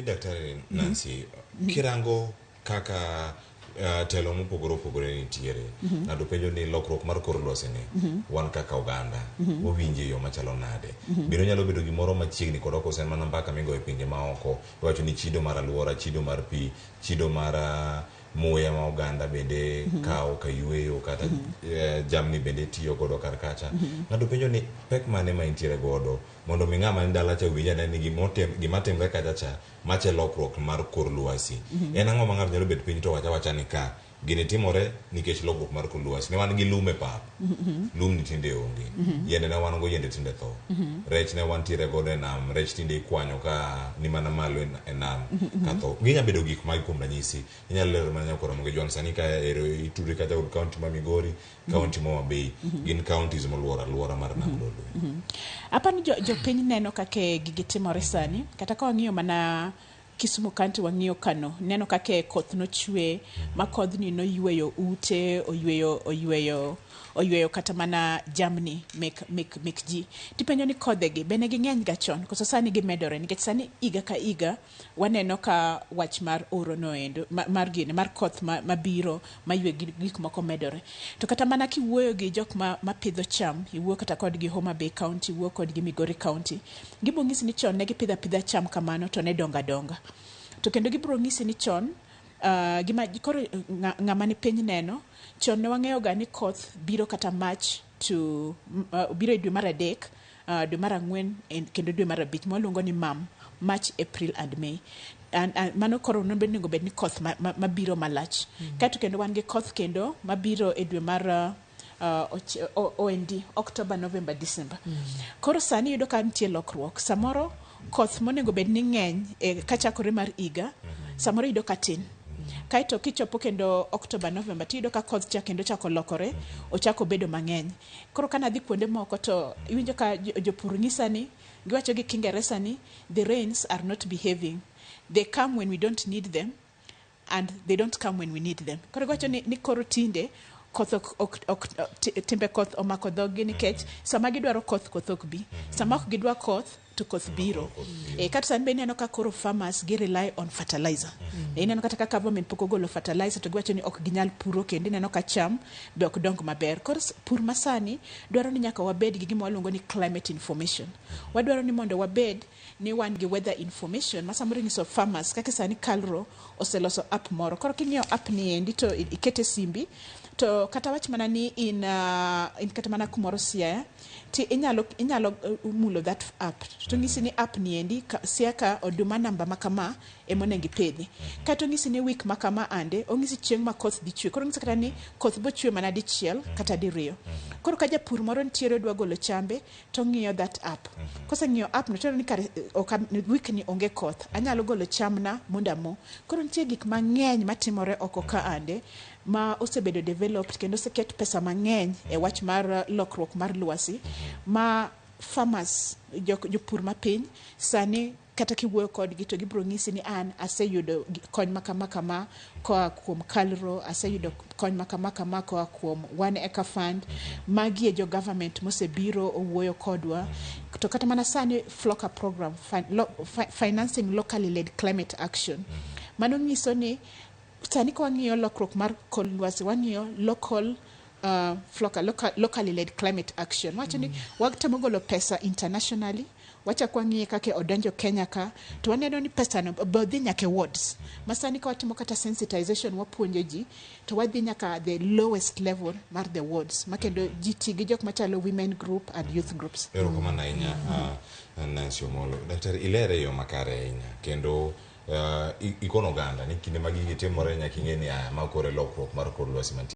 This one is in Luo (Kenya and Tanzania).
Daktari Nancy, kirango kaka telo mopogore opogore nitiere. Ng'ato penjo ni lokruok mar kor lwasi ni wan kaka oganda owinje yo machalo nade. Biro nyalo bedo gimoro machiegni kod ok osen mana mbaka migo e pinje maoko. Iwacho ni chido mar alwora, chido mar pi, chido mar muya ma oganda bende kao ka yweyo kata jamni bende tiyo godo kar kacha. Ng'ato penjo ni pek mane ma intiere godo mondo mi ng'ama ni dala cha winja ni gima timre kacha cha mache lokruok mar kor lwasi. En ang'o ma ng'ato nyalo bet piny to wacha ni ka gini timore nikech lokruok mar kor lwasi. Ne wan gi lum e pap. Lum ni tinde onge. Yiende ne wan go, yiende tinde tho. Rech ne wan tiere godo e nam, rech tinde ikwanyo ka ni mana malo e nam ka tho. Ginya bedo gik mag kuom ranyisi. Inyalo lero mana nyako Ramogi Joan sani ka itudri kata kaunti ma Migori, kaunti ma Homabay, gin counties molworo alwora mar nam lolwe. Apani jopiny neno kake gigi timore sani, kata ka wang'iyo mana Kisumu County, wang'iyo Kano, neno kake koth no chwe, ma kodhni no yweyo ute, oyweyo kata mana jamni mek ji. Tipenjo ni kodhegi bende ging'eny ga chon, koso sani gimedore nikech sani iga ka iga waneno ka wach mar oro no endo mar koth mabiro maywe gik moko medore. To kata mana kiwuoyo gi jok ma pidho cham, iwuoyo kata kodgi Homabay County, iwuoyo kodgi Migori County, gibiro ng'isi ni chon ne gipidha cham kamano to ne donga. To kendo gibiro ng'isi ni chon koro ng'ama ni piny neno chon ne wang'eyo ga ni koth biro kata March to biro e dwe mar adek, dwe mar ang'wen kendo dwe mar abich mwaluongo ni March, April and May. Mano koro nego bed ni koth mabiro malach. Kato kendo wan gi koth kendo mabiro e dwe mar OND, October, November, December. Koro sani yudo ka nitie lokruok. Samoro koth monego bed ni ng'eny kachakore mar iga, samoro yudo ka tin. Kaito kichopo kendo October, November, tiyudo ka koth cha kendo chako lokore, ochako bedo mang'eny. Koro kana dhi kuonde moko to iwinjo ka jopur ng'isa ni, giwacho gi Kingeresa ni, the rains are not behaving. They come when we don't need them and they don't come when we need them. Koro giwacho ni koro tinde koth timbe koth omako dhogi nikech sama gidwaro koth ok bi. Sama ok gidwa koth to koth biro. Kata sani bende neno ka koro farmers rely on fertilizer. Neno kata ka government pok ogolo fertilizer to giwacho ni ok ginyal puro kendo neno ka cham be ok dong maber. Koro pur masani dwaro ni nyaka wabed gi gima waluongo ni climate information. Wadwaro ni mondo wabed ni wan gi weather information. Masamoro nyiso farmers kaka sani Kalro oseloso app moro. Koro king'iyo app ni endi to ikete simbi to kata wach mana ni in kata mana kumoro Siaya ti inyalo mulo that app to ng'isi ni app ni endi Siaka oduma namba makama emonengi pedhi kata ng'isi ni week makama ande ong'isi chieng' ma koth dhi chwe. Koro ng'isi kata ni koth bo chwe mana dichiel kata diriyo. Koro ka japur moro nitiere dwa golo chambe to ng'iyo that app. Kose ng'iyo app no to ni kare week ni onge koth, anyalo golo chamna mondamo. Koro nitie gik mang'eny matimore oko ka ande ma osebedo developed kendo oseket pesa mang'eny e wach mar lokruok mar lwasi ma farmers jopur mapiny sani kata kiwuoyo kodgi to gibiro ng'isi ni an aseyudo kony makama koa kuom Kalro, aseyudo kony makama koa kuom One Acre Fund, magi e jo government mosebiro owuoyo kodwa. To kata mana sani Flocker program, financing locally led climate action. Mano ng'iso ni sani kwa ng'iyo lokruok mar kor lwasi wang'iyo locally led climate action. Wacho ni wagtemo golo pesa internationally, wacha kwa ng'iye kake odonjo Kenya ka to waneno ni pesa no bodhi nyaka wards. Masani ka watimo kata sensitization wapuonjo ji to wadhi nyaka the lowest level mar the wards. Makendo GT gi jok machalo women group and youth groups. Ero kama na inya Nancy Omolo. Daktari ilere yo makare inya kendo ikono ganda ni kinde magi timore nyaka ing'e ni ma kore lokruok mar kor lwasi mantie